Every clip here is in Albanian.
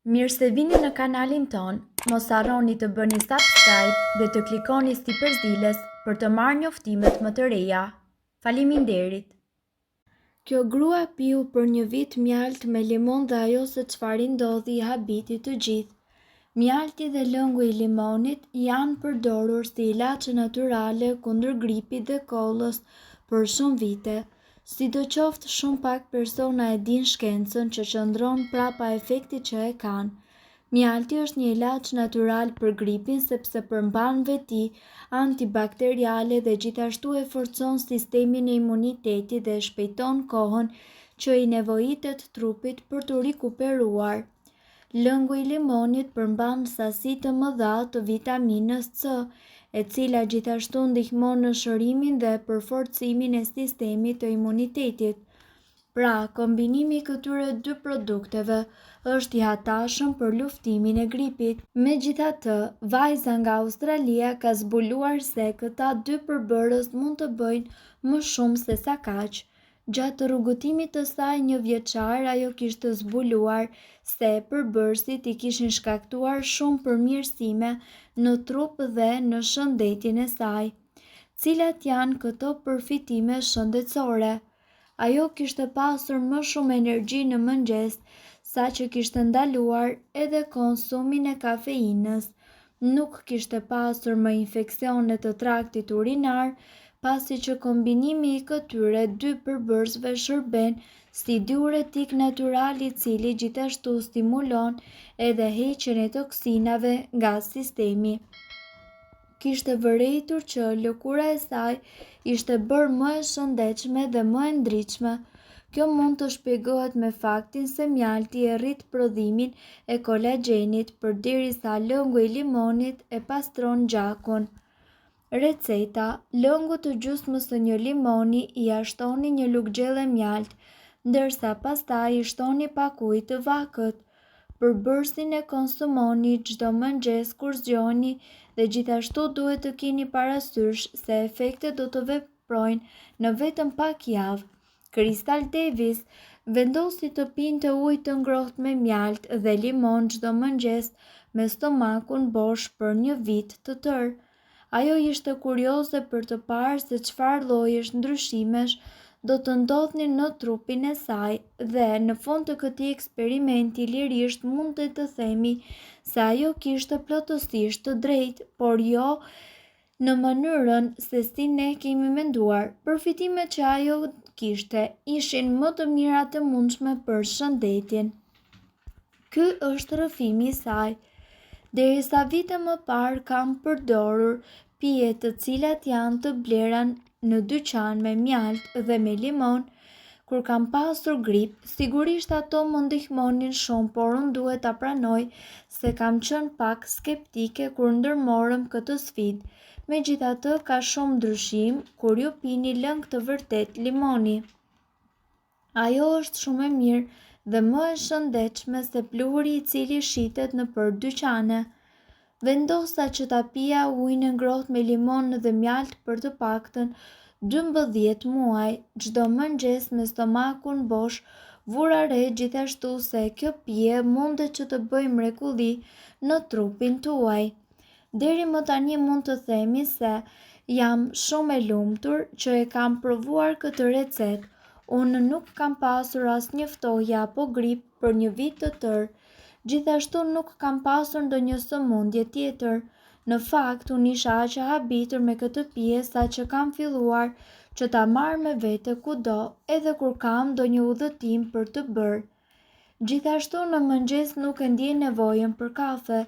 Mirë se vini në kanalin ton, mos harroni të bëni subscribe dhe të klikoni si përzilës për të marrë njoftimet më të reja. Faleminderit! Kjo grua piu për një vit mjalt me limon dhe ajo se çfarë ndodhi i habiti të gjithë. Mjalti dhe lëngu i limonit janë përdorur si ilaçe natyrale kundër gripit dhe kollës për shumë vite. Sidoqoftë shumë pak persona e din shkencën që qëndron prapa efektit që e kanë. Mjalti është një ilaç natyral për gripin sepse përmban veti antibakteriale dhe gjithashtu e forcon sistemin e imunitetit dhe shpejton kohën që i nevojitet trupit për të rikuperuar. Lëngu i limonit përmban sasi të mëdha të vitaminës C, e cila gjithashtu ndihmon në shërimin dhe përforcimin e sistemit të imunitetit. Pra, kombinimi i këtyre dy produkteve është i hatashëm për luftimin e gripit. Megjithatë, vajza nga Australia ka zbuluar se këta dy përbërës mund të bëjnë më shumë se sa kaq. Gjatë rrugëtimit të saj 1 vjeçar, ajo kishte zbuluar se përbërësit i kishin shkaktuar shumë përmirësime në trup dhe në shëndetin e saj. Cilat janë këto përfitime shëndetësore? Ajo kishte pasur më shumë energji në mëngjes, saqë kishte ndaluar edhe konsumin e kafeinës. Nuk kishte pasur më infeksione të traktit urinar, pasi që kombinimi i këtyre dy përbërësve shërben si diuretik natyral i cili gjithashtu stimulon edhe heqjen e toksinave nga sistemi. Kishte vërejtur që lëkura e saj ishte bërë më e shëndetshme dhe më e ndritshme. Kjo mund të shpjegohet me faktin se mjalti e rrit prodhimin e kolagjenit përderisa lëngu i limonit e pastron gjakun. Receta: lëngu të gjysmës së një limoni i ashtoni një lugë gjelle mjalt, ndërsa pastaj i shtoni pak ujë të vakët. Përbërësin e konsumoni çdo mëngjes kur zgjoheni dhe gjithashtu duhet të keni parasysh se efektet do të veprojnë në vetëm pak javë. Crystal Davis vendosi të pinte ujë të ngrohtë me mjalt dhe limon çdo mëngjes me stomakun bosh për 1 vit të tërë. Ajo ishte kurioze për të parë se çfarë llojesh ndryshimesh do të ndodhnin në trupin e saj dhe në fund të këtij eksperimenti lirisht mund të themi se ajo kishte plotësisht të drejtë, por jo në mënyrën se si ne kemi menduar. Përfitimet që ajo kishte ishin më të mirat e mundshme për shëndetin. Ky është rrëfimi i saj. Derisa vite më parë kam përdorur pije të cilat janë të blera në dyqan me mjalt dhe me limon kur kam pasur grip. Sigurisht ato më ndihmonin shumë, por unë duhet ta pranoj se kam qenë pak skeptike kur ndërmorëm këtë sfidë. Megjithatë, ka shumë ndryshim kur ju pini lëng të vërtet limoni. Ajo është shumë e mirë dhe më e shëndetshme se pluhuri i cili shitet nëpër dyqane. Vendosa që ta pija ujin e ngrohtë me limon dhe mjalt për të paktën 12 muaj, çdo mëngjes me stomakun bosh. Vura re gjithashtu se kjo pije mundet që të bëjë mrekulli në trupin tuaj. Deri më tani mund të themi se jam shumë e lumtur që e kam provuar këtë recetë. Unë nuk kam pasur asnjë ftohje apo grip për 1 vit të tërë. Gjithashtu nuk kam pasur ndonjë sëmundje tjetër. Në fakt, unë isha aq e habitur me këtë pije saqë kam filluar që ta marr me vete kudo, edhe kur kam ndonjë udhëtim për të bërë. Gjithashtu në mëngjes nuk e ndjej nevojën për kafe.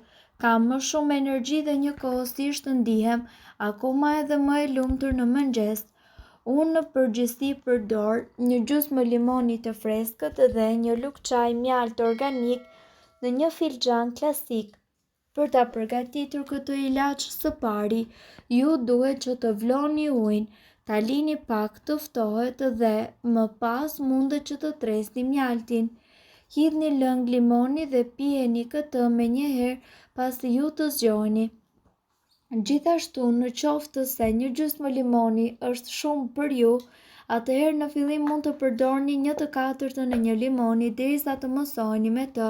Kam më shumë energji dhe njëkohësisht ndihem akoma edhe më e lumtur në mëngjes. Unë në përgjithësi përdor një gjysmë limoni të freskët dhe një lugë çaj mjalt organik në një filxhan klasik. Për ta përgatitur këtë ilaç së pari, ju duhet që të vloni ujin, ta lini pak të ftohet dhe më pas mundet që të tresni mjaltin. Hidhni lëng limoni dhe pijeni këtë menjëherë pasi ju të zgjoheni. Gjithashtu, në qoftë se një gjysmë limoni është shumë për ju, atëherë në fillim mund të përdorni 1/4 e një limoni derisa të mësoheni me të.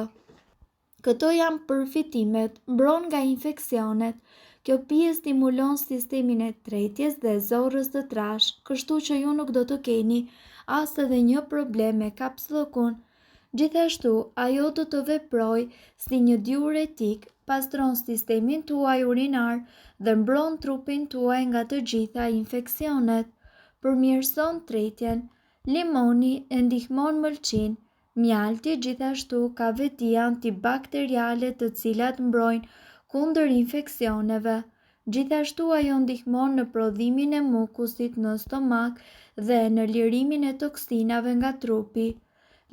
Këto janë përfitimet, mbron nga infeksionet. Kjo pije stimulon sistemin e tretjes dhe zorrës të trash, kështu që ju nuk do të keni as edhe një problem me kapsllokun. Gjithashtu, ajo do të veproj si një diuretik, pastron sistemin tuaj urinar dhe mbron trupin tuaj nga të gjitha infeksionet. Përmirëson tretjen. Limoni e ndihmon mëlçin. Mjalti gjithashtu ka veti antibakteriale të cilat mbrojnë kundër infeksioneve. Gjithashtu ajo ndihmon në prodhimin e mukusit në stomak dhe në lirimin e toksinave nga trupi.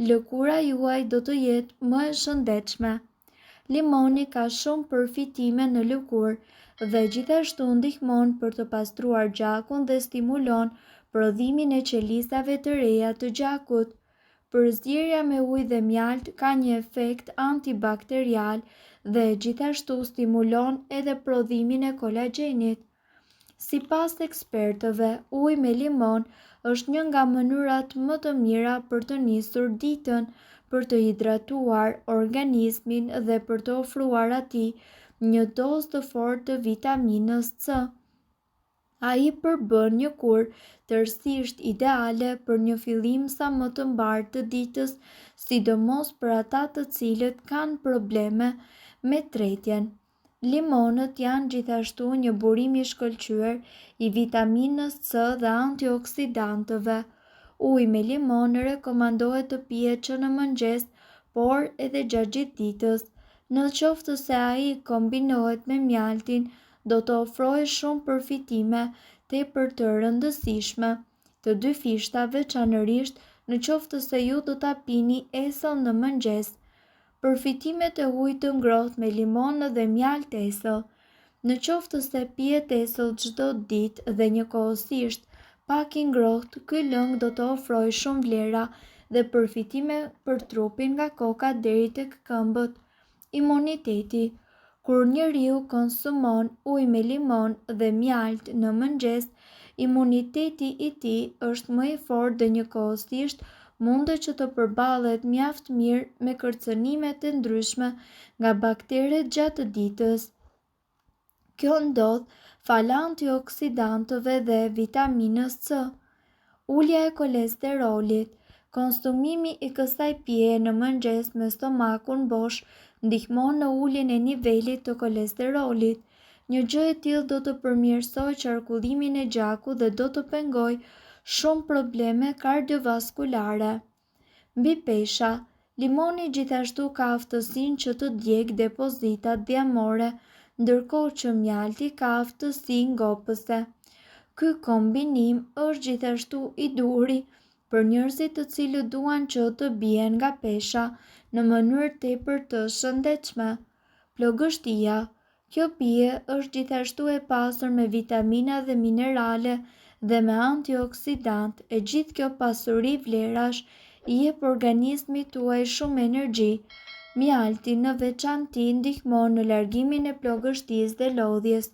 Lëkura juaj do të jetë më e shëndetshme. Limoni ka shumë përfitime në lëkurë dhe gjithashtu ndihmon për të pastruar gjakun dhe stimulon prodhimin e qelisave të reja të gjakut. Përzierja me ujë dhe mjalt ka një efekt antibakterial dhe gjithashtu stimulon edhe prodhimin e kolagjenit. Sipas ekspertëve, uji me limon është një nga mënyrat më të mira për të nisur ditën, për të hidratuar organizmin dhe për të ofruar atij një dozë të fortë të vitaminës C. Ai përbën një kur tërësisht ideale për një fillim sa më të mbarë të ditës, sidomos për ata të cilët kanë probleme me tretjen. Limonët janë gjithashtu një burim i shkëlqyer i vitaminës C dhe antioksidantëve. Uji me limon rekomandohet të pihet që në mëngjes, por edhe gjatë gjithë ditës. Në qoftë se ai kombinohet me mjaltin, do të ofrojë shumë përfitime tepër të rëndësishme. Të dy fishta veçanërisht në qoftë se ju do ta pini esëll në mëngjes. Përfitimet e ujit të ngrohtë me limon dhe mjalt esëll. Në qoftë se pihet esëll çdo ditë dhe njëkohësisht pak i ngrohtë, ky lëng do të ofrojë shumë vlera dhe përfitime për trupin nga koka deri tek këmbët. Imuniteti. Kur njeriu konsumon ujë me limon dhe mjalt në mëngjes, imuniteti i tij është më i fortë dhe njëkohësisht mundet që të përballet mjaft mirë me kërcënimet e ndryshme nga bakteret gjatë ditës. Kjo ndodh fal antioksidantëve dhe vitaminës C. Ulja e kolesterolit. Konsumimi i kësaj pije në mëngjes me stomakun bosh ndihmon në uljen e nivelit të kolesterolit. Një gjë e tillë do të përmirësojë qarkullimin e gjakut dhe do të pengojë shumë probleme kardiovaskulare. Mbi pesha, limoni gjithashtu ka aftësinë që të djegë depozitat dhjamore, ndërkohë që mjalti ka aftësi ngopëse. Ky kombinim është gjithashtu i duri për njerëzit të cilët duan që të bien nga pesha në mënyrë tepër të shëndetshme. Plogështia. Kjo pije është gjithashtu e pasur me vitamina dhe minerale dhe me antioksidant. E gjithë kjo pasuri vlerash i jep organizmit tuaj shumë energji. Mjalti në veçanti ndihmon në largimin e plogështisë dhe lodhjes.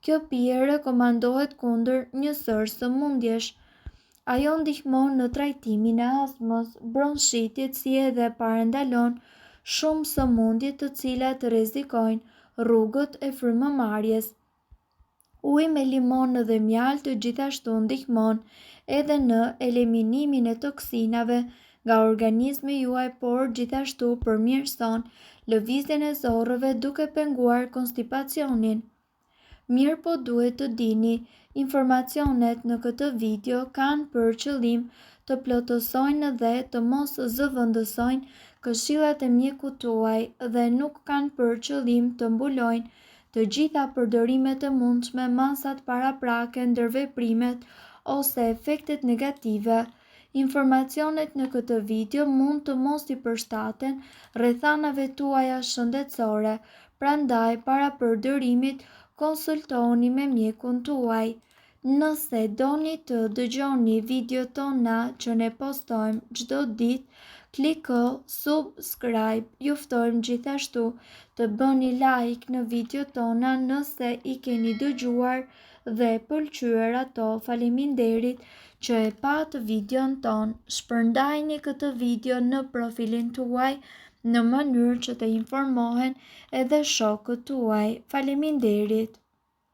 Kjo pije rekomandohet kundër një sërë sëmundjesh. Ajo ndihmon në trajtimin e astmës, bronchitit si edhe parandalon shumë sëmundje të cilat rrezikojnë rrugët e frymëmarrjes. Uji me limon dhe mjalt gjithashtu ndihmon edhe në eliminimin e toksinave nga organizmi juaj, por gjithashtu përmirëson lëvizjen e zorrëve duke penguar konstipacionin. Mirë po duhet të dini, informacionet në këtë video kanë për qëllim të plotësojnë dhe të mos zëvendësojnë këshillat e mjekut tuaj dhe nuk kanë për qëllim të mbulojnë të gjitha përdorimet e mundshme, masat paraprake, ndërveprimet ose efektet negative. Informacionet në këtë video mund të mos i përshtaten rrethanave tuaja shëndetësore, prandaj para përdorimit konsultoni me mjekun tuaj. Nëse doni të dëgjoni video tona që ne postojmë çdo ditë, kliko subscribe. Ju ftojmë gjithashtu të bëni like në video tona nëse i keni dëgjuar dhe pëlqyer ato. Faleminderit që e pat videon ton. Shpërndajni këtë video në profilin tuaj në mënyrë që të informohen edhe shokët tuaj. Faleminderit.